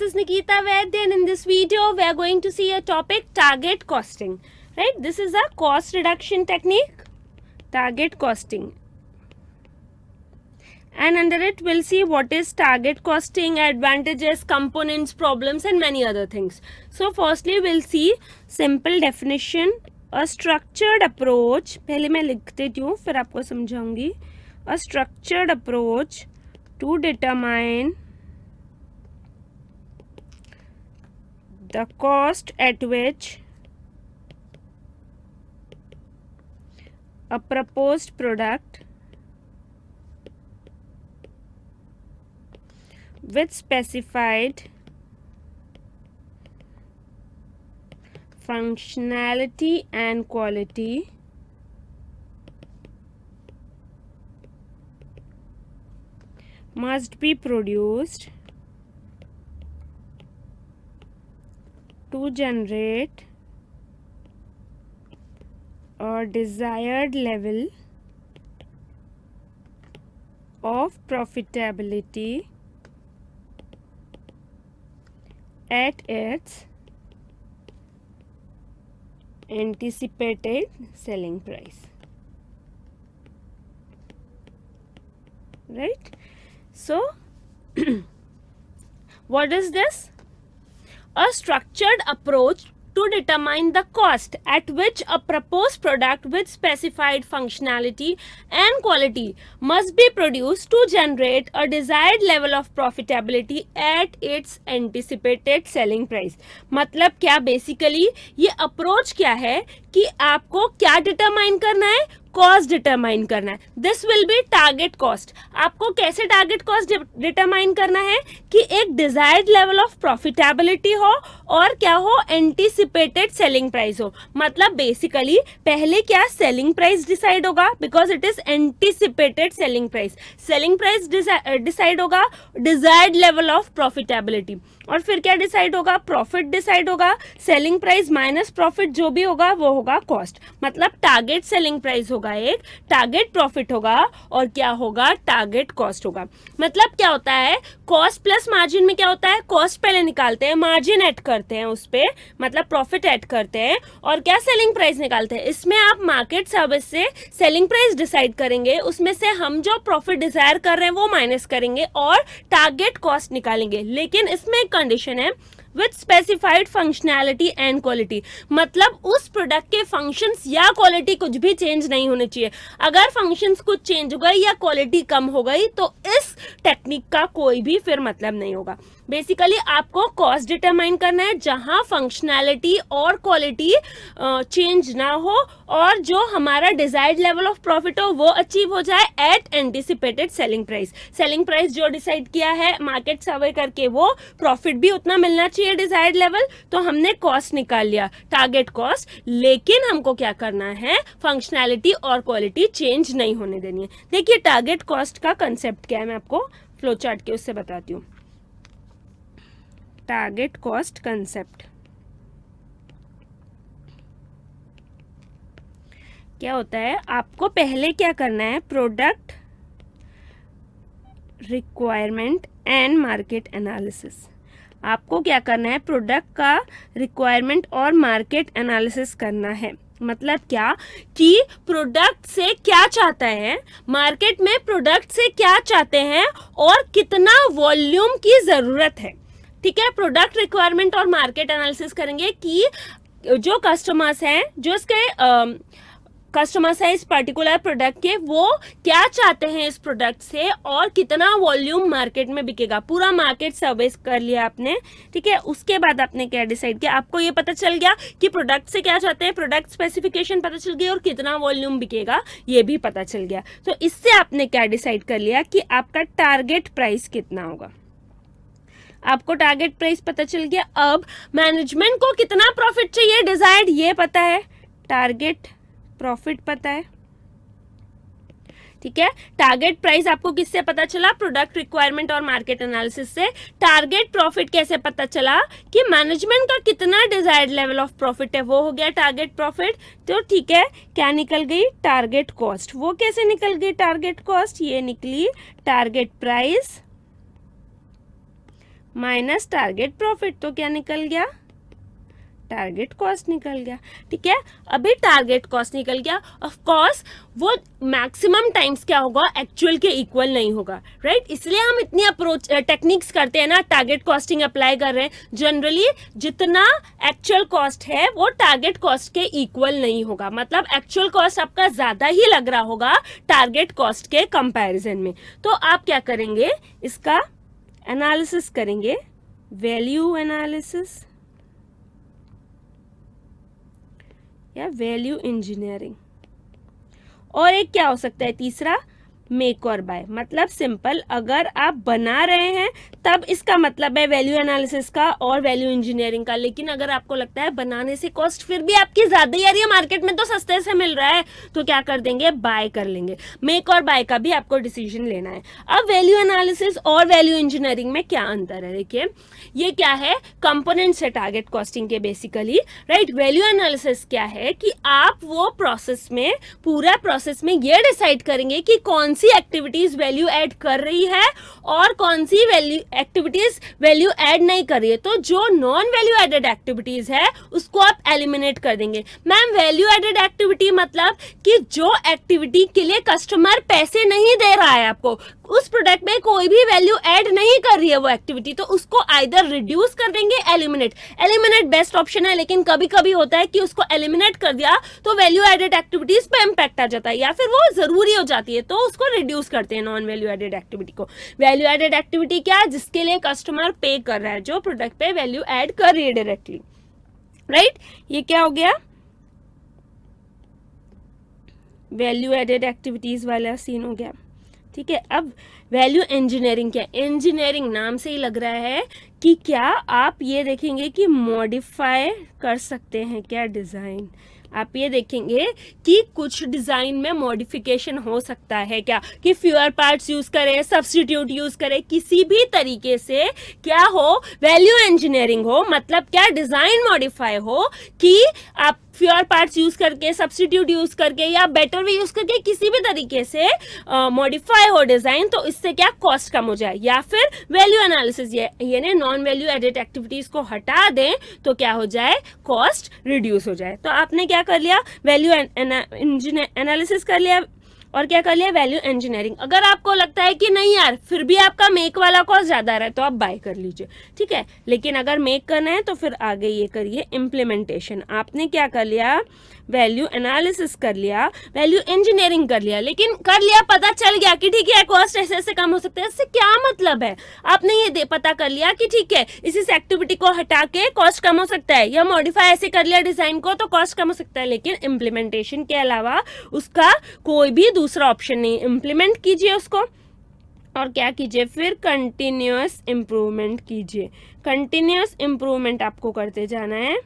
This is Nikita Vaidya, and in this video we are going to see a topic, target costing. Right? This is a cost reduction technique, target costing. And under it we'll see what is target costing, advantages, components, problems and many other things. So firstly we'll see simple definition. A structured approach, पहले मैं लिख देती हूँ फिर आपको समझाऊंगी. A structured approach to determine the cost at which a proposed product with specified functionality and quality must be produced to generate a desired level of profitability at its anticipated selling price. Right? So, what is this? A structured approach to determine the cost at which a proposed product with specified functionality and quality must be produced to generate a desired level of profitability at its anticipated selling price. मतलब क्या basically ये approach क्या है कि आपको क्या determine करना है, कॉस्ट डिटरमाइन करना है. This will be target cost. आपको कैसे टारगेट कॉस्ट डिटरमाइन करना है कि एक डिजायर्ड लेवल ऑफ प्रॉफिटेबिलिटी हो और क्या हो, एंटीसिपेटेड सेलिंग प्राइस हो. मतलब बेसिकली पहले क्या सेलिंग प्राइस डिसाइड होगा, because it is anticipated selling price. Selling price decide होगा, डिजायर्ड लेवल ऑफ प्रॉफिटेबिलिटी, और फिर क्या डिसाइड होगा, प्रॉफिट डिसाइड होगा. सेलिंग प्राइस माइनस प्रॉफिट जो भी होगा वो होगा कॉस्ट. मतलब टारगेट सेलिंग प्राइस होगा एक, टारगेट प्रॉफिट होगा और क्या होगा, टारगेट कॉस्ट होगा. मतलब क्या होता है, कॉस्ट प्लस मार्जिन में क्या होता है, कॉस्ट पहले निकालते हैं, मार्जिन ऐड करते हैं उस पे, मतलब प्रॉफिट ऐड करते हैं और क्या सेलिंग प्राइस निकालते हैं. इसमें आप मार्केट सर्विस से सेलिंग प्राइस डिसाइड करेंगे, उसमें से हम जो प्रॉफिट डिजायर कर रहे हैं वो माइनस करेंगे और टारगेट कॉस्ट निकालेंगे. लेकिन इसमें एक कंडीशन है, with specified functionality and quality. मतलब उस प्रोडक्ट के फंक्शंस या क्वालिटी कुछ भी चेंज नहीं होने चाहिए. अगर फंक्शंस कुछ चेंज हो गई या क्वालिटी कम हो गई तो इस टेक्निक का कोई भी फिर मतलब नहीं होगा. बेसिकली आपको कॉस्ट डिटरमाइन करना है जहां फंक्शनैलिटी और क्वालिटी चेंज ना हो और जो हमारा डिजायर्ड लेवल ऑफ प्रॉफिट हो वो अचीव हो जाए at anticipated selling price. Selling price जो डिसाइड किया है मार्केट सर्वे करके वो प्रॉफिट भी उतना मिलना चाहिए डिजायर्ड लेवल, तो हमने कॉस्ट निकाल लिया, टारगेट कॉस्ट. लेकिन हमको क्या करना है, फंक्शनैलिटी और क्वालिटी चेंज नहीं होने देनी है. देखिए टारगेट कॉस्ट का कंसेप्ट क्या है, मैं आपको फ्लो चार्ट के उससे बताती हूँ. टारगेट कॉस्ट कंसेप्ट क्या होता है, आपको पहले क्या करना है, product requirement and market analysis. आपको क्या करना है, प्रोडक्ट का रिक्वायरमेंट और मार्केट एनालिसिस करना है. मतलब क्या कि प्रोडक्ट से क्या चाहता है, मार्केट में प्रोडक्ट से क्या चाहते हैं और कितना वॉल्यूम की जरूरत है. ठीक है, प्रोडक्ट रिक्वायरमेंट और मार्केट एनालिसिस करेंगे कि जो कस्टमर्स हैं, जो इसके कस्टमर्स हैं इस पर्टिकुलर प्रोडक्ट के, वो क्या चाहते हैं इस प्रोडक्ट से और कितना वॉल्यूम मार्केट में बिकेगा. पूरा मार्केट सर्विस कर लिया आपने. ठीक है, उसके बाद आपने क्या डिसाइड किया, आपको ये पता चल गया कि प्रोडक्ट से क्या चाहते हैं, प्रोडक्ट स्पेसिफिकेशन पता चल गया और कितना वॉल्यूम बिकेगा ये भी पता चल गया. तो इससे आपने क्या डिसाइड कर लिया कि आपका टारगेट प्राइस कितना होगा. आपको टारगेट प्राइस पता चल गया. अब मैनेजमेंट को कितना प्रॉफिट चाहिए डिजायर्ड ये पता है, टारगेट प्रॉफिट पता है. ठीक है, टारगेट प्राइस आपको किससे पता चला, प्रोडक्ट रिक्वायरमेंट और मार्केट एनालिसिस से. टारगेट प्रॉफिट कैसे पता चला कि मैनेजमेंट का कितना डिजायर्ड लेवल ऑफ प्रॉफिट है, वो हो गया टारगेट प्रॉफिट. तो ठीक है, क्या निकल गई, टारगेट कॉस्ट. वो कैसे निकल गई टारगेट कॉस्ट, ये निकली target price minus target profit, तो क्या निकल गया, टारगेट कॉस्ट निकल गया। ठीक है, अभी टारगेट कॉस्ट निकल गया, ऑफ कोर्स वो मैक्सिमम टाइम्स क्या होगा, एक्चुअल के इक्वल नहीं होगा, राइट। इसलिए हम इतनी अप्रोच टेक्निक्स करते हैं ना, टारगेट कॉस्टिंग अप्लाई कर रहे हैं। जनरली जितना एक्चुअल कॉस्ट है वो टारगेट कॉस्ट के इक्वल नहीं होगा, मतलब एक्चुअल कॉस्ट आपका ज्यादा ही लग रहा होगा टारगेट कॉस्ट के कंपैरिजन में। तो आप क्या करेंगे, इसका एनालिसिस करेंगे, वैल्यू एनालिसिस या वैल्यू इंजीनियरिंग। और एक क्या हो सकता है तीसरा, मेक और बाय। मतलब सिंपल, अगर आप बना रहे हैं तब इसका मतलब है वैल्यू एनालिसिस का और वैल्यू इंजीनियरिंग का। लेकिन अगर आपको लगता है बनाने से कॉस्ट फिर भी आपकी ज्यादा ही आ रही है, मार्केट में तो सस्ते से मिल रहा है, तो क्या कर देंगे, बाय कर लेंगे। मेक और बाय का भी आपको डिसीजन लेना है। अब वैल्यू एनालिसिस और वैल्यू इंजीनियरिंग में क्या अंतर है, देखिए ये क्या है, कंपोनेंट्स है टारगेट कॉस्टिंग के बेसिकली, राइट। वैल्यू एनालिसिस क्या है कि आप वो प्रोसेस में, पूरा प्रोसेस में ये डिसाइड करेंगे कि कौन सी एक्टिविटीज वैल्यू ऐड कर रही है और कौन सी वैल्यू एक्टिविटीज वैल्यू ऐड नहीं कर रही है। तो जो नॉन वैल्यू एडेड एक्टिविटीज है उसको आप एलिमिनेट कर देंगे। मैम वैल्यू एडेड एक्टिविटी मतलब कि जो एक्टिविटी के लिए कस्टमर पैसे नहीं दे रहा है आपको, उस प्रोडक्ट में कोई भी वैल्यू ऐड नहीं कर रही है वो एक्टिविटी, तो उसको आइदर रिड्यूस कर देंगे, एलिमिनेट बेस्ट ऑप्शन है। लेकिन कभी कभी होता है कि उसको एलिमिनेट कर दिया तो वैल्यू एडेड एक्टिविटीज पे इंपैक्ट आ जाता है या फिर वो जरूरी हो जाती है, तो उसको रिड्यूस करते हैं नॉन वैल्यू एडेड एक्टिविटी को। वैल्यू एडेड एक्टिविटी क्या है, जिसके लिए कस्टमर पे कर रहा है, जो प्रोडक्ट पे वैल्यू ऐड कर रही है डायरेक्टली, राइट। ये क्या हो गया, वैल्यू एडेड एक्टिविटीज वाला सीन हो गया। ठीक है, अब वैल्यू इंजीनियरिंग क्या, इंजीनियरिंग नाम से ही लग रहा है कि क्या आप ये देखेंगे कि मॉडिफाई कर सकते हैं क्या डिजाइन। आप ये देखेंगे कि कुछ डिजाइन में मॉडिफिकेशन हो सकता है क्या, कि फ्यूअर पार्ट्स यूज करें, सब्स्टिट्यूट यूज करें, किसी भी तरीके से क्या हो, वैल्यू इंजीनियरिंग हो। मतलब क्या, डिजाइन मॉडिफाई हो कि आप फ्यूअर पार्ट्स यूज करके, सब्स्टिट्यूट यूज करके या बेटर वे यूज करके किसी भी तरीके से मॉडिफाई हो डिजाइन, तो इससे क्या कॉस्ट कम हो जाए। या फिर वैल्यू एनालिसिस, ये नॉन वैल्यू एडेड एक्टिविटीज को हटा दें तो क्या हो जाए, कॉस्ट रिड्यूस हो जाए। तो आपने क्या कर लिया, वैल्यू एनालिसिस कर लिया और क्या कर लिया, वैल्यू इंजीनियरिंग। अगर आपको लगता है कि नहीं यार फिर भी आपका मेक वाला कॉस्ट ज्यादा रहा है तो आप बाय कर लीजिए, ठीक है। लेकिन अगर मेक करना है तो फिर आगे ये करिए इम्प्लीमेंटेशन। आपने क्या कर लिया, वैल्यू एनालिसिस कर लिया, वैल्यू इंजीनियरिंग कर लिया, लेकिन कर लिया, पता चल गया कि ठीक है कॉस्ट ऐसे ऐसे कम हो सकते हैं। इससे क्या मतलब है, आपने ये पता कर लिया कि ठीक है इस एक्टिविटी को हटा के कॉस्ट कम हो सकता है, या मॉडिफाई ऐसे कर लिया डिजाइन को तो कॉस्ट कम हो सकता है, लेकिन इम्प्लीमेंटेशन के अलावा उसका कोई भी दूसरा ऑप्शन नहीं। इम्प्लीमेंट कीजिए उसको और क्या कीजिए, फिर कंटिन्यूअस इंप्रूवमेंट कीजिए। कंटिन्यूअस इंप्रूवमेंट आपको करते जाना है।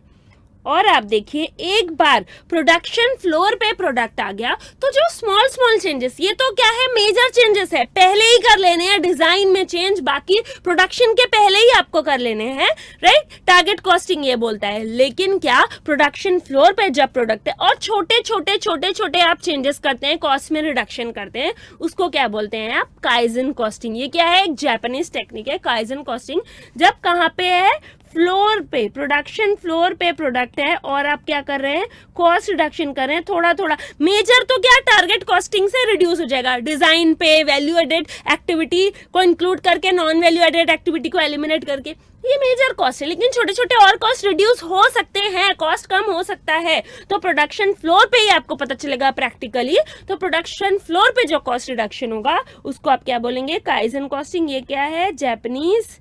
और आप देखिए एक बार प्रोडक्शन फ्लोर पे प्रोडक्ट आ गया तो जो स्मॉल चेंजेस, ये तो क्या है, मेजर चेंजेस है, पहले ही कर लेने हैं। डिजाइन में चेंज बाकी प्रोडक्शन के पहले ही आपको कर लेने हैं, राइट। टारगेट कॉस्टिंग ये बोलता है। लेकिन क्या, प्रोडक्शन फ्लोर पे जब प्रोडक्ट है और छोटे छोटे आप चेंजेस करते हैं, कॉस्ट में रिडक्शन करते हैं, उसको क्या बोलते हैं आप, काइजन कॉस्टिंग। ये क्या है, एक जापानीज टेक्निक है काइजन कॉस्टिंग। जब कहाँ पे है, फ्लोर पे, प्रोडक्शन फ्लोर पे प्रोडक्ट है और आप क्या कर रहे हैं, कॉस्ट रिडक्शन कर रहे हैं थोड़ा थोड़ा। मेजर तो क्या टारगेट कॉस्टिंग से रिड्यूस हो जाएगा, डिजाइन पे वैल्यू एडेड एक्टिविटी को इंक्लूड करके, नॉन वैल्यू एडेड एक्टिविटी को एलिमिनेट करके, ये मेजर कॉस्ट है। लेकिन छोटे छोटे और कॉस्ट रिड्यूस हो सकते हैं, कॉस्ट कम हो सकता है, तो प्रोडक्शन फ्लोर पे ही आपको पता चलेगा प्रैक्टिकली। तो प्रोडक्शन फ्लोर पे जो कॉस्ट रिडक्शन होगा उसको आप क्या बोलेंगे, काइजन कॉस्टिंग। ये क्या है, जापानीज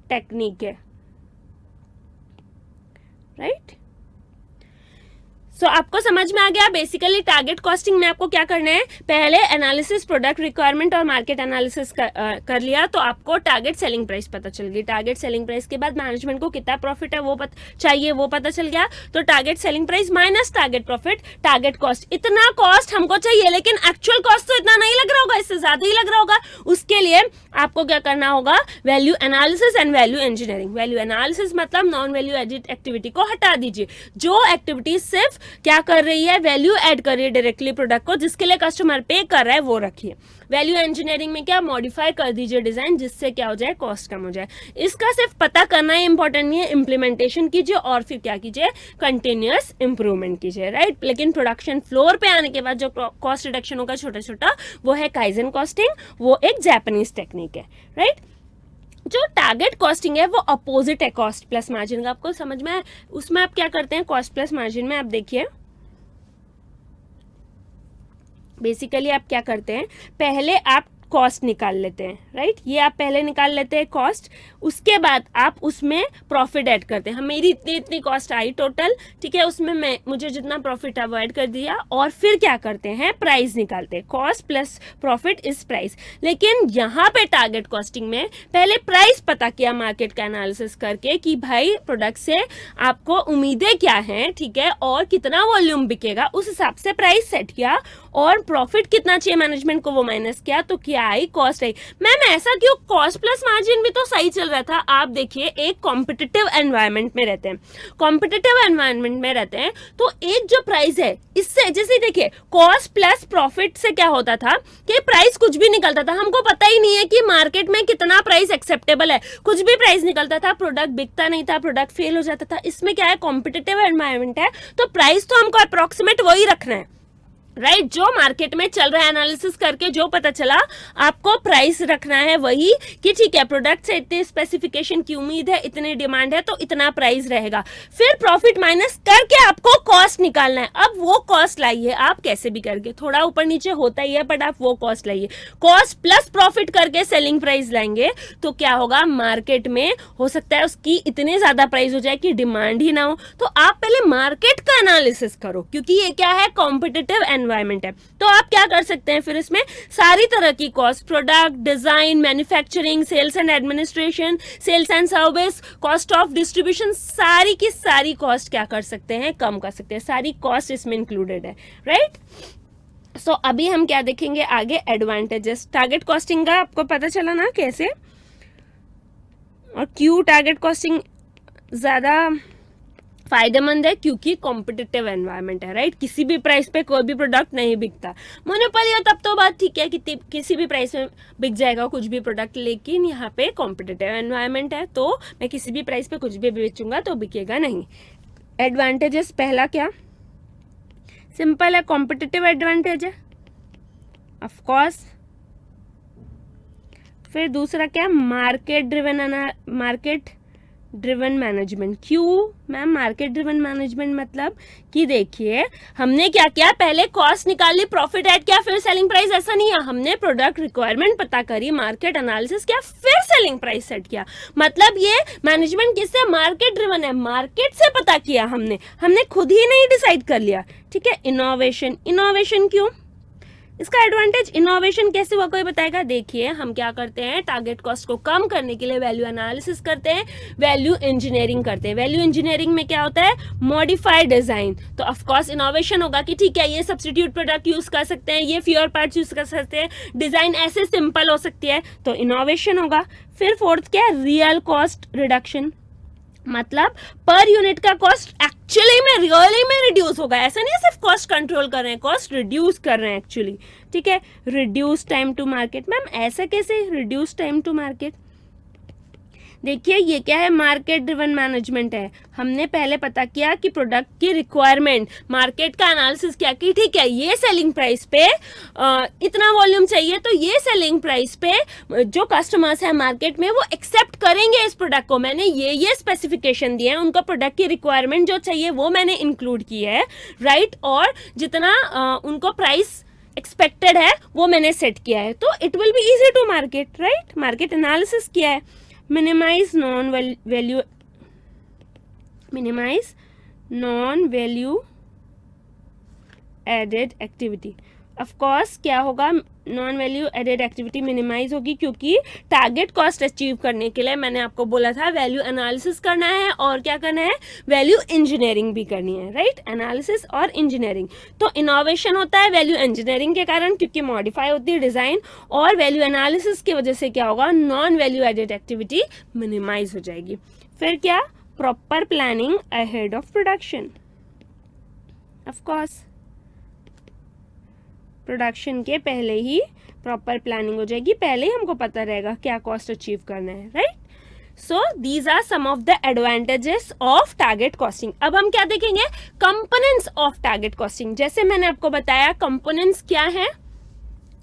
टेक्निक है, राइट। सो आपको समझ में आ गया बेसिकली टारगेट कॉस्टिंग में आपको क्या करना है, पहले एनालिसिस, प्रोडक्ट रिक्वायरमेंट और मार्केट एनालिसिस कर लिया तो आपको टारगेट सेलिंग प्राइस पता चल गई। टारगेट सेलिंग प्राइस के बाद मैनेजमेंट को कितना प्रॉफिट है वो चाहिए, वो पता चल गया। तो target selling price minus target profit, target cost, इतना कॉस्ट हमको चाहिए लेकिन एक्चुअल कॉस्ट तो इतना नहीं लग रहा होगा, इससे ज्यादा ही लग रहा होगा। उसके लिए आपको क्या करना होगा, value analysis and value engineering. Value analysis मतलब नॉन वैल्यू एडेड एक्टिविटी को हटा दीजिए, जो एक्टिविटी सिर्फ क्या कर रही है, वैल्यू ऐड कर रही है डायरेक्टली प्रोडक्ट को, जिसके लिए कस्टमर पे कर रहा है वो रखिए। वैल्यू इंजीनियरिंग में क्या, मॉडिफाई कर दीजिए डिजाइन, जिससे क्या हो जाए, कॉस्ट कम हो जाए। इसका सिर्फ पता करना ही इंपॉर्टेंट नहीं है, इम्प्लीमेंटेशन कीजिए और फिर क्या कीजिए, कंटिन्यूअस इंप्रूवमेंट कीजिए, राइट। लेकिन प्रोडक्शन फ्लोर पे आने के बाद जो कॉस्ट रिडक्शन होगा छोटा छोटा, वो है काइजन कॉस्टिंग, वो एक जापानीज टेक्निक है, राइट। जो टारगेट कॉस्टिंग है वो अपोजिट है कॉस्ट प्लस मार्जिन का, आपको समझ में है। उसमें आप क्या करते हैं, कॉस्ट प्लस मार्जिन में आप देखिए बेसिकली आप क्या करते हैं, पहले आप कॉस्ट निकाल लेते हैं, राइट। ये आप पहले निकाल लेते हैं कॉस्ट, उसके बाद आप उसमें प्रॉफिट ऐड करते हैं। मेरी इतनी इतनी कॉस्ट आई टोटल, ठीक है, उसमें मुझे जितना प्रॉफिट है वो ऐड कर दिया, और फिर क्या करते हैं, प्राइस निकालते हैं, cost plus profit is price. लेकिन यहाँ पे टारगेट कॉस्टिंग में पहले प्राइस पता किया मार्केट का एनालिसिस करके कि भाई प्रोडक्ट से आपको उम्मीदें क्या हैं, ठीक है, और कितना वॉल्यूम बिकेगा, उस हिसाब से प्राइस सेट किया, और प्रॉफिट कितना चाहिए मैनेजमेंट को वो माइनस किया, तो क्या आई, कॉस्ट आई। मैम ऐसा क्यों, कॉस्ट प्लस मार्जिन भी तो सही चल रहा था। आप देखिए एक कॉम्पिटिटिव एनवायरनमेंट में रहते हैं, कॉम्पिटिटिव एनवायरनमेंट में रहते हैं तो एक जो प्राइस है, इससे जैसे देखिए कॉस्ट प्लस प्रॉफिट से क्या होता था कि प्राइस कुछ भी निकलता था, हमको पता ही नहीं है कि मार्केट में कितना प्राइस एक्सेप्टेबल है, कुछ भी प्राइस निकलता था, प्रोडक्ट बिकता नहीं था, प्रोडक्ट फेल हो जाता था। इसमें क्या है, कॉम्पिटिटिव एनवायरनमेंट है, तो प्राइस तो हमको अप्रोक्सीमेट वही रखना है, राइट। जो मार्केट में चल रहा है एनालिसिस करके जो पता चला, आपको प्राइस रखना है वही, कि ठीक है प्रोडक्ट से इतने स्पेसिफिकेशन की उम्मीद है, इतनी डिमांड है, तो इतना प्राइस रहेगा। फिर प्रॉफिट माइनस करके आपको कॉस्ट निकालना है। अब वो कॉस्ट लाइए आप कैसे भी करके, थोड़ा ऊपर नीचे होता ही है, बट आप वो कॉस्ट लाइए। कॉस्ट प्लस प्रॉफिट करके सेलिंग प्राइस लाएंगे तो क्या होगा, मार्केट में हो सकता है उसकी इतनी ज्यादा प्राइस हो जाए कि डिमांड ही ना हो। तो आप पहले मार्केट का एनालिसिस करो, क्योंकि ये क्या है, कॉम्पिटिटिव एनवायरनमेंट है। तो आप क्या कर सकते हैं, फिर इसमें सारी तरह की cost, product design, manufacturing, sales and administration, sales and service, cost of distribution, सारी की सारी कॉस्ट क्या कर सकते हैं, कम कर सकते हैं। सारी कॉस्ट इसमें इंक्लूडेड है, राइट। सो अभी हम क्या देखेंगे आगे, एडवांटेजेस टारगेट कॉस्टिंग का। आपको पता चला ना कैसे और क्यों टारगेट कॉस्टिंग ज्यादा फायदेमंद है, क्योंकि कॉम्पिटिटिव एनवायरनमेंट है, राइट। किसी भी प्राइस पे कोई भी प्रोडक्ट नहीं बिकता। मोनोपोली हो तब तो बात ठीक है कि किसी भी प्राइस में बिक जाएगा कुछ भी प्रोडक्ट, लेकिन यहाँ पे कॉम्पिटिटिव एनवायरनमेंट है, तो मैं किसी भी प्राइस पे कुछ भी बेचूंगा तो बिकेगा नहीं। एडवांटेजेस, पहला क्या, सिंपल है, कॉम्पिटिटिव एडवांटेज है ऑफ कोर्स। फिर दूसरा क्या, मार्केट ड्रिवन मैनेजमेंट। क्यों मैम मार्केट ड्रिवन मैनेजमेंट, मतलब कि देखिए हमने क्या किया, पहले कॉस्ट निकाली, प्रॉफिट ऐड किया, फिर सेलिंग प्राइस। ऐसा नहीं है, हमने प्रोडक्ट रिक्वायरमेंट पता करी, मार्केट एनालिसिस किया, फिर सेलिंग प्राइस सेट किया। मतलब ये मैनेजमेंट किससे, मार्केट ड्रिवन है, मार्केट से पता किया हमने खुद ही नहीं डिसाइड कर लिया, ठीक है। इनोवेशन क्यों, इसका एडवांटेज, इनोवेशन कैसे हुआ कोई बताएगा। देखिए हम क्या करते हैं, टारगेट कॉस्ट को कम करने के लिए वैल्यू एनालिसिस करते हैं, वैल्यू इंजीनियरिंग करते हैं। वैल्यू इंजीनियरिंग में क्या होता है, मॉडिफाइड डिजाइन। तो ऑफ कोर्स इनोवेशन होगा कि ठीक है ये सब्स्टिट्यूट प्रोडक्ट यूज कर सकते हैं, ये फ्यूअर पार्ट्स यूज कर सकते हैं, डिजाइन ऐसे सिंपल हो सकती है, तो इनोवेशन होगा। फिर फोर्थ क्या है, रियल कॉस्ट रिडक्शन, मतलब पर यूनिट का कॉस्ट एक्चुअली में रियली में रिड्यूस होगा। ऐसा नहीं है सिर्फ कॉस्ट कंट्रोल कर रहे हैं, कॉस्ट रिड्यूस कर रहे हैं एक्चुअली, ठीक है। Reduce time to market, ma'am ऐसा कैसे रिड्यूस टाइम टू मार्केट, देखिए ये क्या है, मार्केट ड्रिवन मैनेजमेंट है। हमने पहले पता किया कि प्रोडक्ट की रिक्वायरमेंट, मार्केट का एनालिसिस किया कि ठीक है ये सेलिंग प्राइस पे इतना वॉल्यूम चाहिए, तो ये सेलिंग प्राइस पे जो कस्टमर्स हैं मार्केट में वो एक्सेप्ट करेंगे इस प्रोडक्ट को। मैंने ये स्पेसिफिकेशन दिए हैं, उनका प्रोडक्ट की रिक्वायरमेंट जो चाहिए वो मैंने इंक्लूड की है, राइट। और जितना उनको प्राइस एक्सपेक्टेड है वो मैंने सेट किया है, तो it will be easy to market, right. Market analysis किया है। Minimise non value added activity. Of course क्या होगा, non value added activity minimise होगी, क्योंकि टारगेट कॉस्ट अचीव करने के लिए मैंने आपको बोला था वैल्यू एनालिसिस करना है और क्या करना है, वैल्यू इंजीनियरिंग भी करनी है, राइट। एनालिसिस और इंजीनियरिंग, तो इनोवेशन होता है वैल्यू इंजीनियरिंग के कारण, क्योंकि मॉडिफाई होती है डिजाइन, और वैल्यू एनालिसिस की वजह से क्या होगा, non value added activity minimise हो जाएगी। फिर क्या, proper planning ahead of production, of course production के पहले ही प्रॉपर प्लानिंग हो जाएगी, पहले ही हमको पता रहेगा क्या कॉस्ट अचीव करना है, right. So these are some of the advantages of target costing. अब हम क्या देखेंगे, कंपोनेंट्स ऑफ टारगेट कॉस्टिंग। जैसे मैंने आपको बताया कंपोनेंट्स क्या है,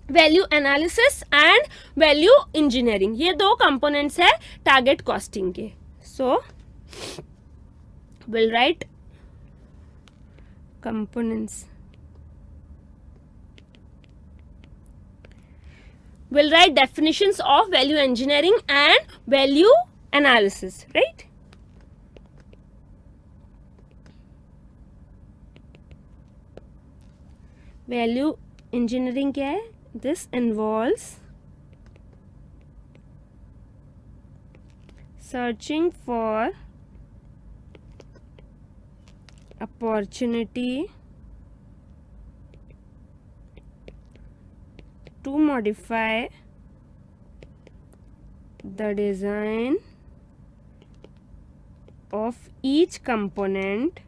value analysis and value engineering, ये दो कंपोनेंट्स है टारगेट कॉस्टिंग के। So will write components, we'll write definitions of value engineering and value analysis, right? Value engineering क्या है? This involves searching for opportunity to modify the design of each component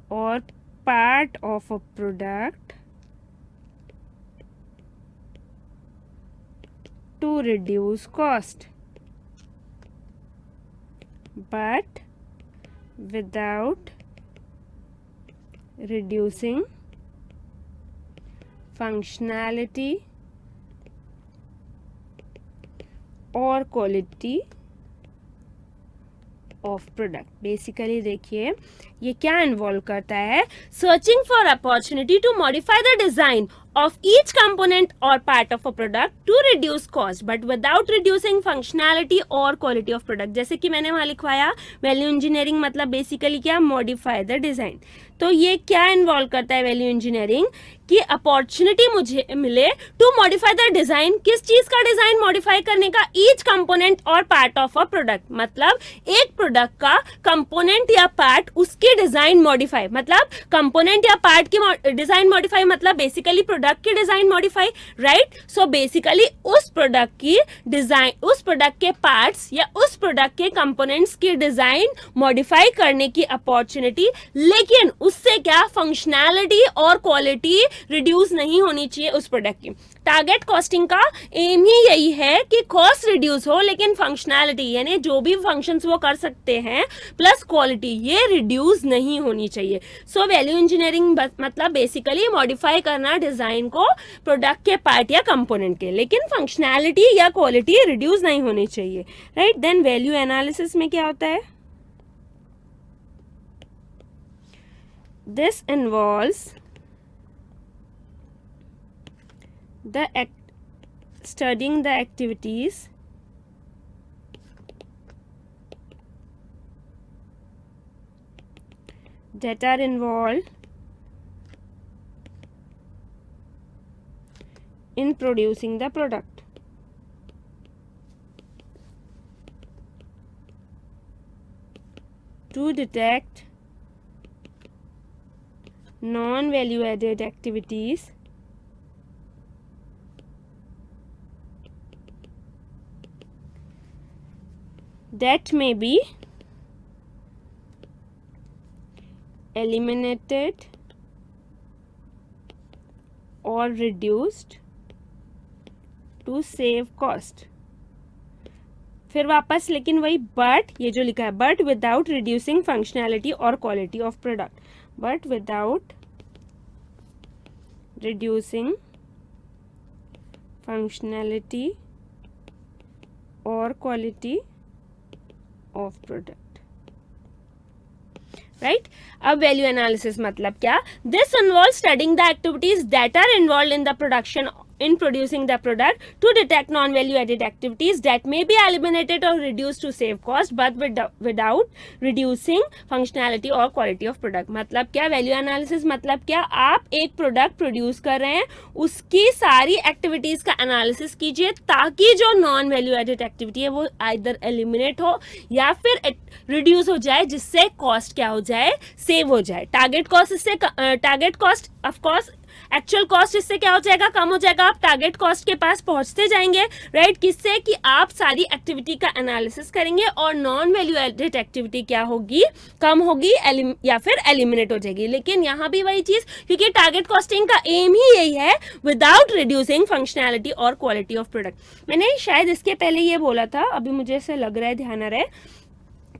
or part of a product to reduce cost, but without reducing functionality और quality of product. Basically देखिए ये क्या involve करता है, searching for opportunity to modify the design of each component or part of a product to reduce cost but without reducing functionality or quality of product। जैसे कि मैंने वहाँ लिखवाया वैल्यू इंजीनियरिंग मतलब बेसिकली क्या, मॉडिफाई द डिजाइन। तो ये क्या इन्वॉल्व करता है वैल्यू इंजीनियरिंग, कि अपॉर्चुनिटी मुझे मिले टू मॉडिफाई द डिजाइन, किस चीज का डिजाइन मॉडिफाई करने का, ईच कंपोनेंट और पार्ट ऑफ अ प्रोडक्ट, मतलब एक प्रोडक्ट का कंपोनेंट या पार्ट उसकी डिजाइन मॉडिफाई, मतलब कंपोनेंट या पार्ट की डिजाइन मॉडिफाई मतलब बेसिकली प्रोडक्ट की design modify, right. So basically उस प्रोडक्ट की डिजाइन, उस प्रोडक्ट के पार्ट्स या उस प्रोडक्ट के कंपोनेंट्स की डिजाइन मॉडिफाई करने की अपॉर्चुनिटी, लेकिन उससे क्या, फंक्शनैलिटी और क्वालिटी रिड्यूस नहीं होनी चाहिए उस प्रोडक्ट की। टारगेट कॉस्टिंग का एम ही यही है कि कॉस्ट रिड्यूस हो लेकिन फंक्शनैलिटी यानी जो भी फंक्शंस वो कर सकते हैं प्लस क्वालिटी ये रिड्यूस नहीं होनी चाहिए। सो वैल्यू इंजीनियरिंग मतलब बेसिकली मॉडिफाई करना डिजाइन को प्रोडक्ट के पार्ट या कंपोनेंट के, लेकिन फंक्शनैलिटी या क्वालिटी रिड्यूस नहीं होनी चाहिए, राइट। देन वैल्यू एनालिसिस में क्या होता है, this involves studying the activities that are involved in producing the product, to detect non-value added activities that may be eliminated or reduced to save cost। फिर वापस लेकिन वही बट, ये जो लिखा है बट विदाउट रिड्यूसिंग फंक्शनैलिटी और quality of product, but without reducing functionality और क्वालिटी ऑफ प्रोडक्ट, राइट। अब वैल्यू एनालिसिस मतलब क्या, this involve studying the activities that are involve in the production in producing the product to detect non-value added activities that may be eliminated or reduced to save cost but without reducing functionality or quality of product। मतलब क्या, value analysis मतलब क्या, आप एक product produce कर रहे हैं उसकी सारी एक्टिविटीज का एनालिसिस कीजिए ताकि जो नॉन वैल्यू एडेड एक्टिविटी है वो आइदर एलिमिनेट हो या फिर रिड्यूस हो जाए, जिससे कॉस्ट क्या हो जाए, सेव हो जाए। टारगेट कॉस्ट, इससे target cost of course actual cost इससे क्या हो जाएगा, कम हो जाएगा, आप टारगेट कॉस्ट के पास पहुंचते जाएंगे, राइट। किससे कि आप सारी एक्टिविटी का एनालिसिस करेंगे और नॉन वैल्यू एडेड एक्टिविटी क्या होगी, कम होगी या फिर एलिमिनेट हो जाएगी। लेकिन यहाँ भी वही चीज, क्योंकि टारगेट कॉस्टिंग का एम ही यही है, विदाउट रिड्यूसिंग फंक्शनैलिटी और क्वालिटी ऑफ प्रोडक्ट। मैंने शायद इसके पहले ये बोला था, अभी मुझे ऐसा लग रहा है, ध्यान आ रहा है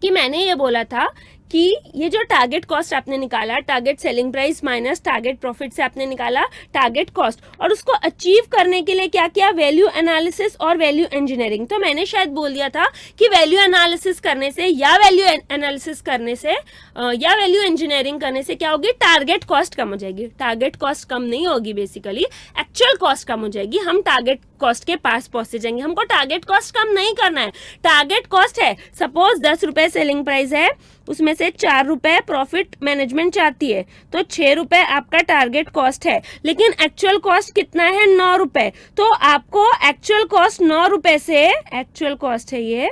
कि मैंने ये बोला था कि ये जो टारगेट कॉस्ट आपने निकाला, target selling price minus target profit से आपने निकाला टारगेट कॉस्ट, और उसको अचीव करने के लिए क्या किया, वैल्यू एनालिसिस और वैल्यू इंजीनियरिंग। तो मैंने शायद बोल दिया था कि वैल्यू एनालिसिस करने से या वैल्यू एनालिसिस करने से या वैल्यू इंजीनियरिंग करने से क्या होगी, टारगेट कॉस्ट कम हो जाएगी। टारगेट कॉस्ट कम नहीं होगी, बेसिकली एक्चुअल कॉस्ट कम हो जाएगी, हम टारगेट कॉस्ट के पास पहुंचे जाएंगे। हमको टारगेट कॉस्ट कम नहीं करना है। टारगेट कॉस्ट है, सपोज 10 रुपए सेलिंग प्राइस है, उसमें से 4 रुपए प्रॉफिट मैनेजमेंट चाहती है, तो 6 रुपए आपका टारगेट कॉस्ट है। लेकिन एक्चुअल कॉस्ट कितना है, 9 रुपए। तो आपको एक्चुअल कॉस्ट 9 रुपए से, एक्चुअल कॉस्ट है ये,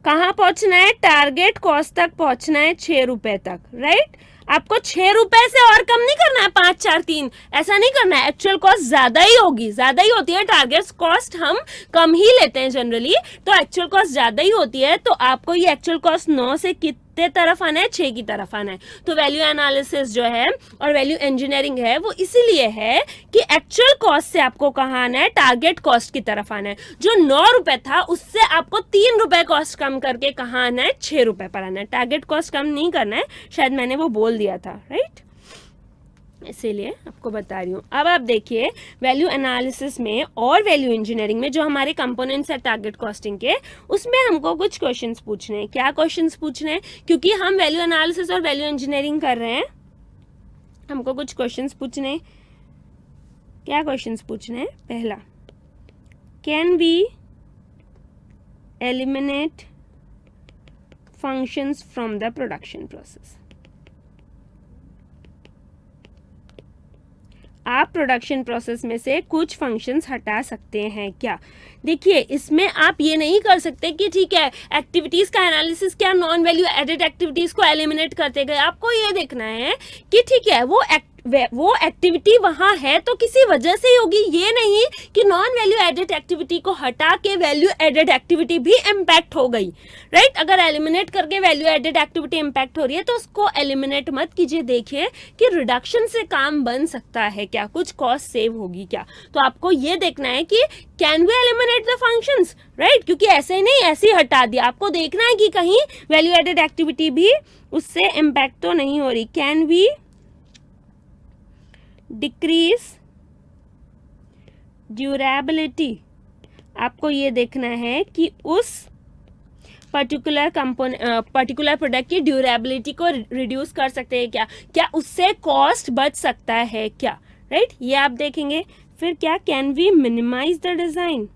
कहाँ पहुंचना है, टारगेट कॉस्ट तक पहुंचना है, 6 रुपए तक, राइट। आपको 6 रुपए से और कम नहीं करना है, 5 4 3 ऐसा नहीं करना है। एक्चुअल कॉस्ट ज्यादा ही होगी, ज्यादा ही होती है, टारगेट कॉस्ट हम कम ही लेते हैं जनरली, तो एक्चुअल कॉस्ट ज्यादा ही होती है। तो आपको ये एक्चुअल कॉस्ट 9 से कितने तरफ आना है, 6 की तरफ आना है। तो वैल्यू एनालिसिस जो है और वैल्यू इंजीनियरिंग है वो इसीलिए है कि एक्चुअल कॉस्ट से आपको कहाँ आना है, टारगेट कॉस्ट की तरफ आना है। जो 9 रुपए था उससे आपको 3 रुपए कॉस्ट कम करके कहाँ आना है, 6 रुपए पर आना है। टारगेट कॉस्ट कम नहीं करना है, शायद मैंने वो बोल दिया था, राइट, इसीलिए आपको बता रही हूँ। अब आप देखिए वैल्यू एनालिसिस में और वैल्यू इंजीनियरिंग में जो हमारे कंपोनेंट्स है टारगेट कॉस्टिंग के, उसमें हमको कुछ क्वेश्चंस पूछने हैं। क्या क्वेश्चंस पूछने हैं, क्योंकि हम वैल्यू एनालिसिस और वैल्यू इंजीनियरिंग कर रहे हैं, हमको कुछ क्वेश्चंस पूछने हैं। क्या क्वेश्चंस पूछने हैं, पहला, can we eliminate functions from the production process. आप प्रोडक्शन प्रोसेस में से कुछ फंक्शंस हटा सकते हैं क्या। देखिए इसमें आप ये नहीं कर सकते कि ठीक है एक्टिविटीज का एनालिसिस क्या नॉन वैल्यू एडेड एक्टिविटीज को एलिमिनेट करते गए। आपको ये देखना है कि ठीक है वो एक्टिविटी वहां है तो किसी वजह से ही होगी, ये नहीं कि नॉन वैल्यू एडेड एक्टिविटी को हटा के वैल्यू एडेड एक्टिविटी भी इम्पैक्ट हो गई, राइट। अगर एलिमिनेट करके वैल्यू एडेड एक्टिविटी इम्पैक्ट हो रही है तो उसको एलिमिनेट मत कीजिए, देखिए कि रिडक्शन से काम बन सकता है क्या, कुछ कॉस्ट सेव होगी क्या। तो आपको ये देखना है कि can we eliminate the functions, right, क्योंकि ऐसे ही नहीं ऐसे ही हटा दिया। आपको देखना है कि कहीं वैल्यू एडेड एक्टिविटी भी उससे इम्पैक्ट तो नहीं हो रही। कैन वी डिक्रीज ड्यूरेबिलिटी, आपको ये देखना है कि उस पर्टिकुलर प्रोडक्ट की ड्यूरेबिलिटी को रिड्यूस कर सकते हैं क्या, क्या उससे कॉस्ट बच सकता है क्या, राइट, ये आप देखेंगे। फिर क्या, can we minimise the design,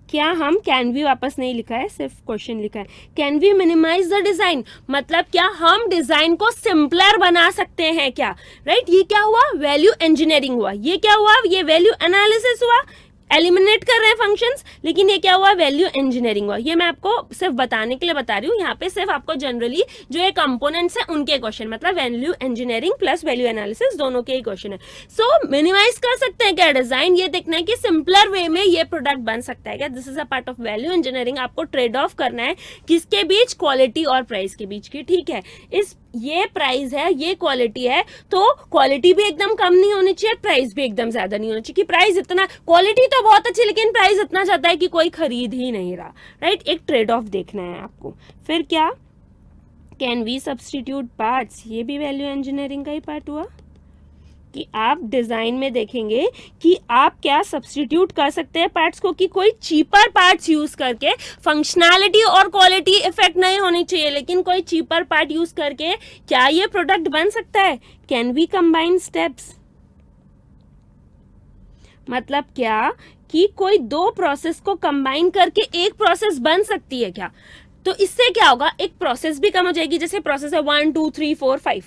क्या हम कैन वी वापस नहीं लिखा है, सिर्फ क्वेश्चन लिखा है, can we minimise the design, मतलब क्या हम डिजाइन को सिंपलर बना सकते हैं क्या, राइट। ये क्या हुआ, वैल्यू इंजीनियरिंग हुआ। ये क्या हुआ, ये वैल्यू एनालिसिस हुआ, एलिमिनेट कर रहे हैं फंक्शंस, लेकिन ये क्या हुआ, वैल्यू इंजीनियरिंग हुआ। ये मैं आपको सिर्फ बताने के लिए बता रही हूँ, यहाँ पे सिर्फ आपको जनरली जो ये कंपोनेंट्स हैं उनके क्वेश्चन, मतलब value engineering plus value analysis दोनों के ही क्वेश्चन है। सो मिनिमाइज कर सकते हैं क्या डिजाइन, ये देखना है कि सिंपलर वे में ये प्रोडक्ट बन सकता है क्या। This is a part of value engineering. आपको ट्रेड ऑफ करना है किसके बीच, क्वालिटी और प्राइस के बीच की, ठीक है। ये प्राइस है, ये क्वालिटी है, तो क्वालिटी भी एकदम कम नहीं होनी चाहिए, प्राइस भी एकदम ज्यादा नहीं होनी चाहिए कि प्राइस इतना, क्वालिटी तो बहुत अच्छी लेकिन प्राइस इतना ज्यादा है कि कोई खरीद ही नहीं रहा, राइट। एक ट्रेड ऑफ देखना है आपको। फिर क्या, कैन वी सब्स्टिट्यूट पार्ट्स, ये भी वैल्यू इंजीनियरिंग का ही पार्ट हुआ कि आप डिजाइन में देखेंगे कि आप क्या सब्स्टिट्यूट कर सकते हैं पार्ट्स को, कि कोई चीपर पार्ट्स यूज करके, फंक्शनैलिटी और क्वालिटी इफेक्ट नहीं होनी चाहिए, लेकिन कोई चीपर पार्ट यूज करके क्या ये प्रोडक्ट बन सकता है। कैन वी कंबाइन स्टेप्स, मतलब क्या कि कोई दो प्रोसेस को कंबाइन करके एक प्रोसेस बन सकती है क्या। तो इससे क्या होगा, एक प्रोसेस भी कम हो जाएगी। जैसे प्रोसेस है 1 2 3 4 5,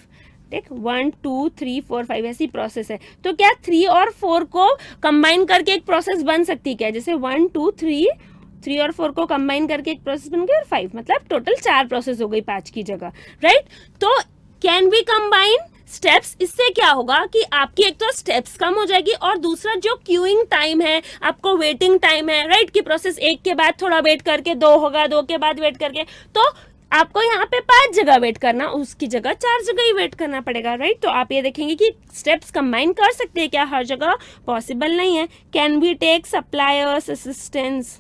देख 1 2 3 4 5 ऐसी प्रोसेस है, तो क्या 3 और 4 को कंबाइन करके एक प्रोसेस बन सकती है, जैसे 1 2 3 और 4 को कंबाइन करके एक प्रोसेस बन गई, और 5 मतलब टोटल 4 प्रोसेस हो गई 5 की जगह, राइट। तो कैन वी कंबाइन स्टेप्स, इससे क्या होगा कि आपकी एक तो स्टेप्स कम हो जाएगी और दूसरा जो क्यूइंग टाइम है, आपको वेटिंग टाइम है, राइट, कि प्रोसेस एक के बाद थोड़ा वेट करके 2 होगा, 2 के बाद वेट करके, तो आपको यहाँ पे 5 जगह वेट करना, उसकी जगह 4 जगह ही वेट करना पड़ेगा, राइट। तो आप ये देखेंगे कि स्टेप्स कंबाइन कर सकते हैं क्या, हर जगह पॉसिबल नहीं है। Can we take suppliers assistance,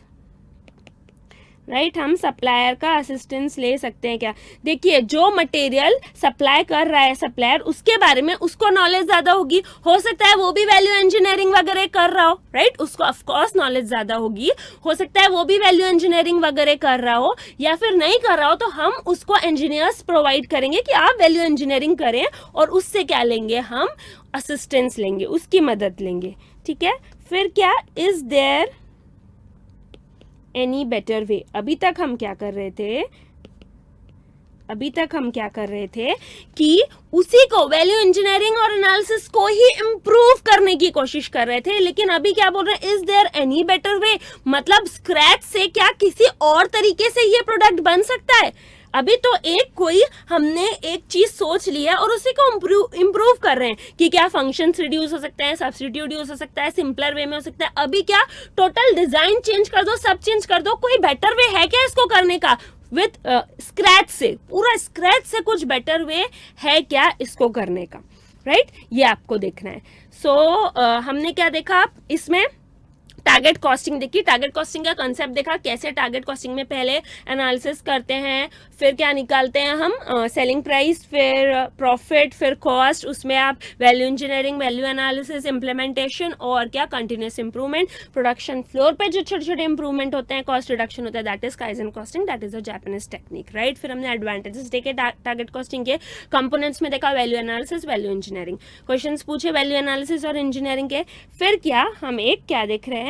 right, हम सप्लायर का असिस्टेंस ले सकते हैं क्या। देखिए जो मटेरियल सप्लाई कर रहा है सप्लायर, उसके बारे में उसको नॉलेज ज्यादा होगी, हो सकता है वो भी वैल्यू इंजीनियरिंग वगैरह कर रहा हो, राइट, उसको ऑफ कोर्स नॉलेज ज्यादा होगी, हो सकता है वो भी वैल्यू इंजीनियरिंग वगैरह कर रहा हो, या फिर नहीं कर रहा हो तो हम उसको इंजीनियर्स प्रोवाइड करेंगे कि आप वैल्यू इंजीनियरिंग करें, और उससे क्या लेंगे, हम असिस्टेंस लेंगे, उसकी मदद लेंगे, ठीक है। फिर क्या, is there any better way, अभी तक हम क्या कर रहे थे कि उसी को वैल्यू इंजीनियरिंग और एनालिसिस को ही इम्प्रूव करने की कोशिश कर रहे थे, लेकिन अभी क्या बोल रहे हैं, is there any better way, मतलब स्क्रैच से क्या किसी और तरीके से ये प्रोडक्ट बन सकता है। अभी तो हमने एक चीज सोच लिया और उसी को इम्प्रूव कर रहे हैं कि क्या फंक्शंस रिड्यूस हो सकते हैं, सब्स्टिट्यूट यूज हो सकता है, सिंपलर वे में हो सकता है। अभी क्या टोटल डिजाइन चेंज कर दो, सब चेंज कर दो, कोई बेटर वे है क्या इसको करने का, विथ स्क्रैच से, पूरा स्क्रैच से कुछ बेटर वे है क्या इसको करने का, राइट, ये आपको देखना है। सो हमने क्या देखा इसमें, टारगेट कॉस्टिंग देखी, टारगेट कॉस्टिंग का कंसेप्ट देखा, कैसे टारगेट कॉस्टिंग में पहले एनालिसिस करते हैं, फिर क्या निकालते हैं हम, सेलिंग प्राइस, फिर प्रॉफिट, फिर कॉस्ट, उसमें आप value engineering, value analysis, implementation और क्या कंटिन्यूस इंप्रूवमेंट, प्रोडक्शन फ्लोर पे जो छोटे छोटे इंप्रूवमेंट होते हैं, कॉस्ट रिडक्शन होता है, that is kaizen costing, that is a Japanese technique, right. फिर हमने एडवांटेजेस देखे टारगेट कॉस्टिंग के, कंपोनेंट्स में देखा value analysis, value engineering, questions पूछे वैल्यू एनालिसिस और इंजीनियरिंग के। फिर क्या हम एक क्या देख रहे हैं,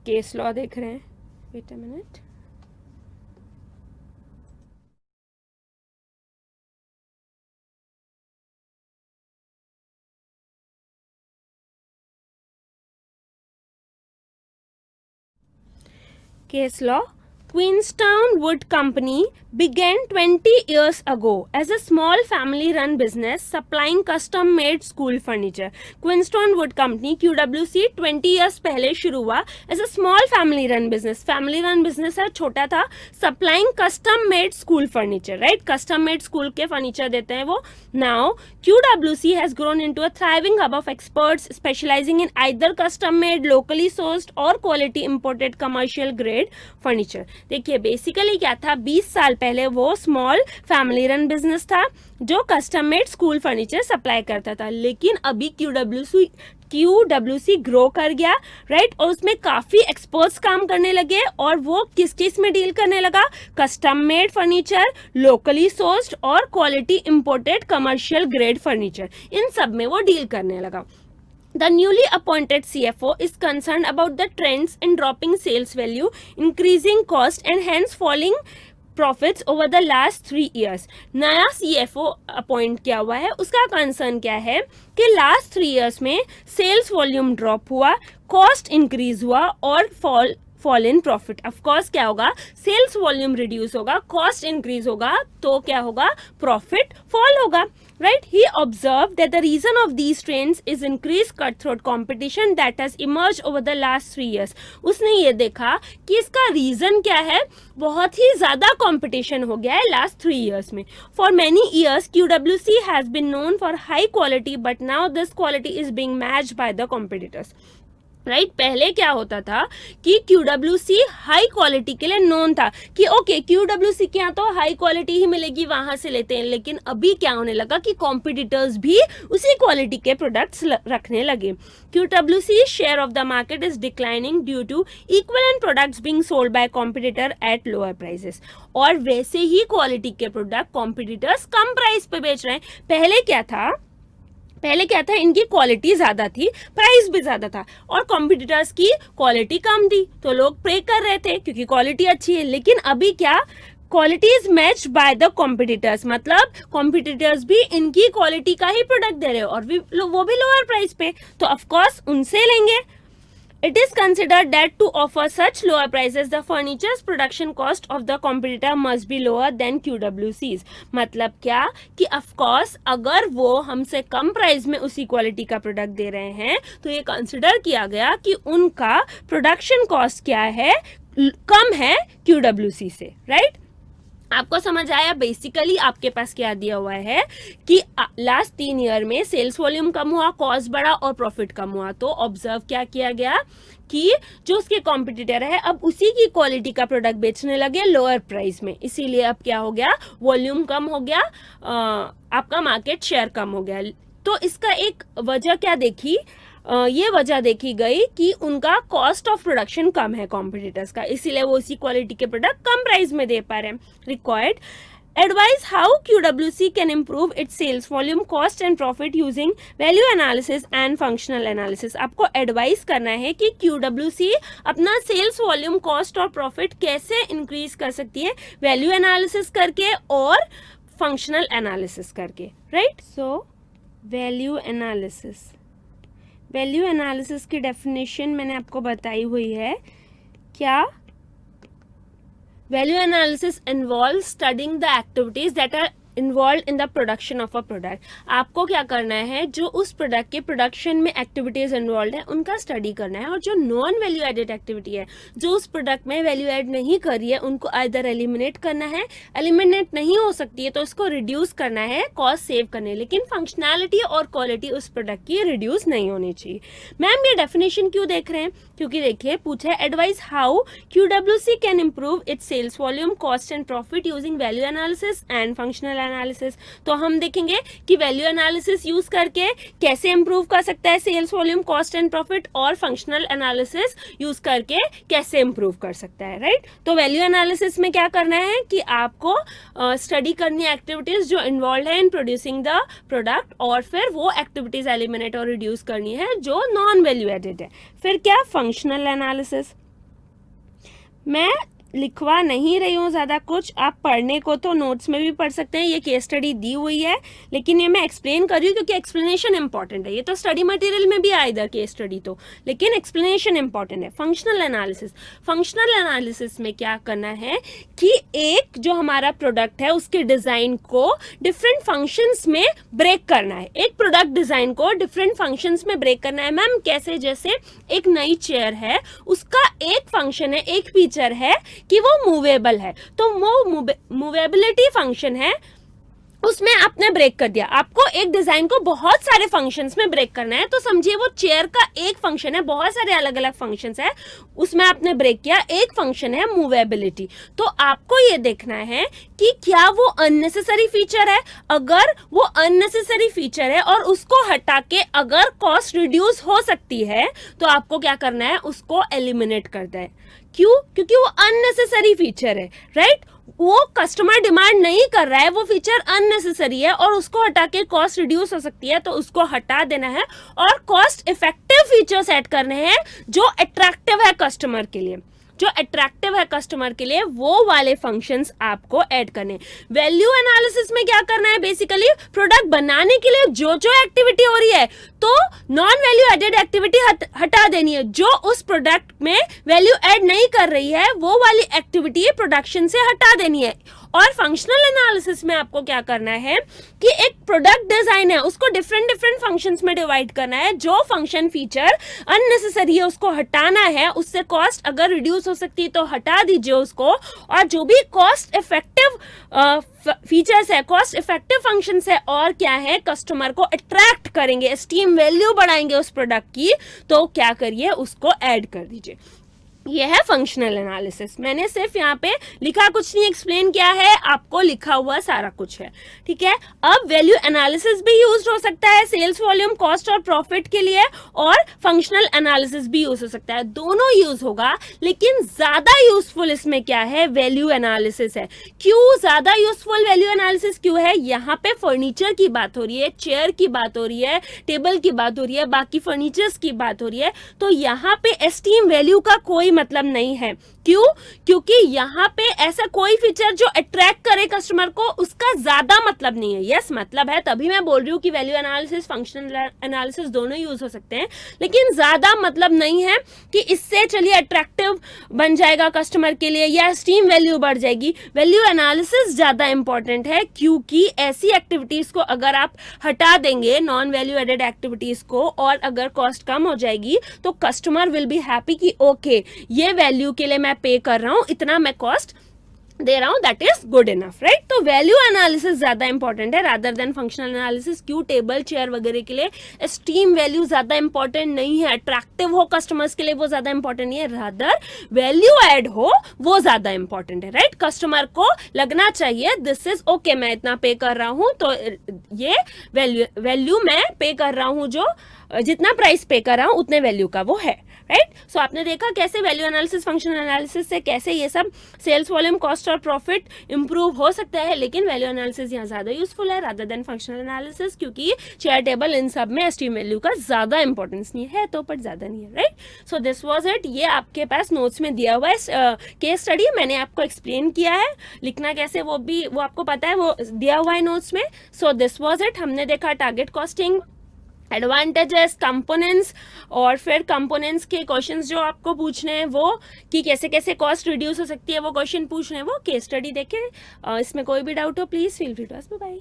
केस लॉ देख रहे हैं, wait a minute, case law. Queenstown Wood Company began 20 years ago as a small family-run business supplying custom-made school furniture. Queenstown Wood Company QWC 20 years पहले शुरू हुआ as a small family-run business. Family-run business है, छोटा था, supplying custom-made school furniture, right? Custom-made school के furniture देते हैं वो. Now QWC has grown into a thriving hub of experts specializing in either custom-made, locally sourced or quality imported commercial grade furniture. देखिए basically क्या था, 20 साल पहले वो स्मॉल फैमिली रन बिजनेस था जो custom made school furniture supply करता था, लेकिन अभी QWC ग्रो कर गया, राइट, और उसमें काफी एक्सपर्ट्स काम करने लगे, और वो किस चीज में डील करने लगा, custom made furniture, locally sourced और quality imported commercial grade furniture, इन सब में वो डील करने लगा. The newly appointed CFO is concerned about the trends in dropping sales value, increasing cost and hence falling profits over the last 3 years. नया CFO appoint किया हुआ है, उसका कंसर्न क्या है कि लास्ट 3 years में सेल्स वॉल्यूम ड्रॉप हुआ, कॉस्ट इंक्रीज हुआ और फॉल इन प्रॉफिट. ऑफकोर्स क्या होगा, सेल्स वॉल्यूम रिड्यूस होगा, कॉस्ट इंक्रीज होगा, तो क्या होगा, प्रॉफिट फॉल होगा, right? He observed that the reason of these trends is increased cutthroat competition that has emerged over the last 3 years. उसने ये देखा कि इसका रीजन क्या है, बहुत ही ज्यादा कंपटीशन हो गया है लास्ट 3 years में. For many years QWC has been known for high quality, but now this quality is being matched by the competitors. Right पहले क्या होता था कि QWC हाई क्वालिटी के लिए नोन था कि ओके QWC के यहाँ तो हाई क्वालिटी ही मिलेगी, वहां से लेते हैं, लेकिन अभी क्या होने लगा कि कॉम्पिटिटर्स भी उसी क्वालिटी के प्रोडक्ट्स रखने लगे. QWC share of the market is declining due to equivalent products being sold by competitor at lower prices. और वैसे ही क्वालिटी के प्रोडक्ट कॉम्पिटिटर्स कम प्राइस पे बेच रहे हैं. पहले क्या था, इनकी क्वालिटी ज्यादा थी, प्राइस भी ज्यादा था, और कॉम्पिटिटर्स की क्वालिटी कम थी, तो लोग प्रे कर रहे थे क्योंकि क्वालिटी अच्छी है. लेकिन अभी क्या, quality is matched by the competitors, मतलब कॉम्पिटिटर्स भी इनकी क्वालिटी का ही प्रोडक्ट दे रहे हो और वो भी लोअर प्राइस पे, तो ऑफकोर्स उनसे लेंगे. It is considered that to offer such lower prices, the furniture's production cost of the competitor must be lower than QWC's. मतलब क्या कि of course अगर वो हमसे कम प्राइस में उसी क्वालिटी का प्रोडक्ट दे रहे हैं तो ये कंसिडर किया गया कि उनका प्रोडक्शन कॉस्ट क्या है, कम है QWC से, राइट? आपको समझ आया? बेसिकली आपके पास क्या दिया हुआ है कि लास्ट 3 ईयर में सेल्स वॉल्यूम कम हुआ, कॉस्ट बढ़ा और प्रॉफिट कम हुआ, तो ऑब्जर्व क्या किया गया कि जो उसके कॉम्पिटिटर है अब उसी की क्वालिटी का प्रोडक्ट बेचने लगे लोअर प्राइस में, इसीलिए अब क्या हो गया, वॉल्यूम कम हो गया, आपका मार्केट शेयर कम हो गया। तो इसका एक वजह क्या देखी, ये वजह देखी गई कि उनका कॉस्ट ऑफ प्रोडक्शन कम है कॉम्पिटिटर्स का, इसीलिए वो उसी क्वालिटी के प्रोडक्ट कम प्राइस में दे पा रहे हैं। Required advise how QWC can improve its sales volume, cost and profit using value analysis and functional analysis। आपको एडवाइस करना है कि QWC अपना सेल्स वॉल्यूम, कॉस्ट और प्रॉफिट कैसे इंक्रीज कर सकती है, वैल्यू एनालिसिस करके और फंक्शनल एनालिसिस करके, right? So value analysis, value analysis की डेफिनेशन मैंने आपको बताई हुई है। क्या? Value analysis involve studying the activities that are involve in the production of a product. आपको क्या करना है, जो उस प्रोडक्ट के प्रोडक्शन में एक्टिविटीज इन्वॉल्व है उनका स्टडी करना है, और जो नॉन वैल्यू एडेड एक्टिविटी है, जो उस प्रोडक्ट में वैल्यू एड नहीं कर रही है, उनको आइदर एलिमिनेट करना है, एलिमिनेट नहीं हो सकती है तो उसको रिड्यूस करना है, कॉस्ट सेव करने, लेकिन फंक्शनैलिटी और क्वालिटी उस प्रोडक्ट की रिड्यूस नहीं होनी चाहिए। मैम ये डेफिनेशन क्यों देख रहे हैं? क्योंकि देखिए पूछा है advice how QWC can improve its sales volume, cost and profit using value analysis and functional analysis. तो हम देखेंगे कि वैल्यू एनालिसिस यूज करके कैसे इंप्रूव कर सकता है sales volume, cost and profit, और फंक्शनल एनालिसिस यूज करके कैसे इंप्रूव कर सकता है, राइट? तो वैल्यू एनालिसिस में क्या करना है कि आपको स्टडी करनी है एक्टिविटीज जो इन्वॉल्व है इन प्रोड्यूसिंग द प्रोडक्ट, और फिर वो एक्टिविटीज एलिमिनेट और रिड्यूस करनी है जो नॉन वैल्यू एडेड है। फिर क्या? Functional analysis. मैं लिखवा नहीं रही हूँ ज़्यादा कुछ, आप पढ़ने को तो नोट्स में भी पढ़ सकते हैं, ये केस स्टडी दी हुई है, लेकिन ये मैं एक्सप्लेन कर रही हूँ क्योंकि एक्सप्लेनेशन इंपॉर्टेंट है। ये तो स्टडी मटेरियल में भी आए इधर केस स्टडी तो, लेकिन एक्सप्लेनेशन इंपॉर्टेंट है। फंक्शनल एनालिसिस, फंक्शनल एनालिसिस में क्या करना है कि एक जो हमारा प्रोडक्ट है उसके डिज़ाइन को डिफरेंट फंक्शंस में ब्रेक करना है। एक प्रोडक्ट डिज़ाइन को डिफरेंट फंक्शंस में ब्रेक करना है। मैम कैसे? जैसे एक नई चेयर है, उसका एक फंक्शन है, एक फीचर है कि वो मूवेबल है, तो वो मूवेबिलिटी फंक्शन है, उसमें आपने ब्रेक कर दिया। आपको एक डिजाइन को बहुत सारे फंक्शंस में ब्रेक करना है, तो समझिए वो चेयर का एक फंक्शन है, बहुत सारे अलग अलग फंक्शंस है, उसमें आपने ब्रेक किया, एक फंक्शन है मूवेबिलिटी। तो आपको ये देखना है कि क्या वो अननेसेसरी फीचर है। अगर वो अननेसेसरी फीचर है और उसको हटा के अगर कॉस्ट रिड्यूस हो सकती है तो आपको क्या करना है, उसको एलिमिनेट कर दें। क्यों? क्योंकि वो अननेसेसरी फीचर है, राइट? वो कस्टमर डिमांड नहीं कर रहा है, वो फीचर अननेसेसरी है और उसको हटा के कॉस्ट रिड्यूस हो सकती है, तो उसको हटा देना है और कॉस्ट इफेक्टिव फीचर्स ऐड करने हैं जो अट्रैक्टिव है कस्टमर के लिए, जो अट्रैक्टिव है कस्टमर के लिए, वो वाले फंक्शंस आपको ऐड करने। वैल्यू एनालिसिस में क्या करना है, बेसिकली प्रोडक्ट बनाने के लिए जो जो एक्टिविटी हो रही है तो नॉन वैल्यू एडेड एक्टिविटी हटा देनी है। जो उस प्रोडक्ट में वैल्यू ऐड नहीं कर रही है वो वाली एक्टिविटी प्रोडक्शन से हटा देनी है। और फंक्शनल एनालिसिस में आपको क्या करना है कि एक प्रोडक्ट डिजाइन है, उसको डिफरेंट डिफरेंट फंक्शंस में डिवाइड करना है। जो फंक्शन फीचर अननेसेसरी है उसको हटाना है, उससे कॉस्ट अगर रिड्यूस हो सकती है तो हटा दीजिए उसको, और जो भी कॉस्ट इफेक्टिव फीचर्स है, कॉस्ट इफेक्टिव फंक्शंस है और क्या है, कस्टमर को अट्रैक्ट करेंगे, एस्टीम वैल्यू बढ़ाएंगे उस प्रोडक्ट की, तो क्या करिए, उसको ऐड कर दीजिए। ये है फंक्शनल एनालिसिस। मैंने सिर्फ यहाँ पे लिखा कुछ नहीं, एक्सप्लेन किया है, आपको लिखा हुआ सारा कुछ है, ठीक है। अब वैल्यू एनालिसिस भी यूज हो सकता है सेल्स वॉल्यूम, कॉस्ट और प्रॉफिट के लिए, और फंक्शनल एनालिसिस भी यूज हो सकता है, दोनों यूज होगा, लेकिन ज्यादा यूजफुल इसमें क्या है, वैल्यू एनालिसिस है। क्यों ज्यादा यूजफुल वैल्यू एनालिसिस क्यों है? यहाँ पे फर्नीचर की बात हो रही है, चेयर की बात हो रही है, टेबल की बात हो रही है, बाकी फर्नीचर्स की बात हो रही है, तो यहाँ पे एस्टीम वैल्यू का कोई मतलब नहीं है। क्यों? क्योंकि यहाँ पे ऐसा कोई फीचर जो अट्रैक्ट करे कस्टमर को, उसका ज्यादा मतलब नहीं है. यस, मतलब है, तभी मैं बोल रही हूँ कि वैल्यू एनालिसिस, फंक्शनल एनालिसिस दोनों यूज हो सकते हैं, लेकिन ज्यादा मतलब नहीं है कि इससे चलिए अट्रैक्टिव बन जाएगा कस्टमर के लिए या स्टीम वैल्यू बढ़ जाएगी. वैल्यू एनालिसिस ज्यादा इंपॉर्टेंट है, क्योंकि ऐसी एक्टिविटीज को अगर आप हटा देंगे, नॉन वैल्यू एडेड एक्टिविटीज को, और अगर कॉस्ट कम हो जाएगी तो कस्टमर विल बी हैप्पी कि ओके, ये वैल्यू के लिए मैं पे कर रहा हूं, इतना मैं कॉस्ट दे रहा हूं, that is good enough, right. तो वैल्यू एनालिसिस ज्यादा इंपॉर्टेंट है रादर देन फंक्शनल एनालिसिस. क्यों? टेबल चेयर वगैरह के लिए स्टीम वैल्यू ज्यादा इंपॉर्टेंट नहीं है, अट्रैक्टिव हो कस्टमर्स के लिए वो ज्यादा इंपॉर्टेंट नहीं है, रादर वैल्यू एड हो वो ज्यादा इंपॉर्टेंट है, राइट. कस्टमर को लगना चाहिए दिस इज ओके, मैं इतना पे कर रहा हूं तो ये वैल्यू मैं पे कर रहा हूं, जो जितना प्राइस पे कर रहा हूं उतने वैल्यू का वो है, राइट. सो आपने देखा कैसे वैल्यू एनालिसिस, फंक्शनल एनालिसिस से कैसे ये सब सेल्स वॉल्यूम, कॉस्ट और प्रॉफिट इंप्रूव हो सकता है, लेकिन वैल्यू एनालिसिस यहाँ ज्यादा यूजफुल है रादर देन फंक्शनल एनालिसिस, क्योंकि चेयर टेबल इन सब में एस्टीम वैल्यू का ज्यादा इंपॉर्टेंस नहीं है, तो पर ज्यादा नहीं है, right. So this was it. ये आपके पास नोट्स में दिया हुआ है केस स्टडी, मैंने आपको एक्सप्लेन किया है, लिखना कैसे वो आपको पता है, वो दिया हुआ है नोट्स में. So this was it. हमने देखा टारगेट कॉस्टिंग, एडवांटेजेस, कंपोनेंट्स, और फिर कंपोनेंट्स के क्वेश्चंस जो आपको पूछने हैं वो, कि कैसे कैसे कॉस्ट रिड्यूस हो सकती है, वो क्वेश्चन पूछने हैं, वो केस स्टडी देखें. इसमें कोई भी डाउट हो please feel free to ask. Bye.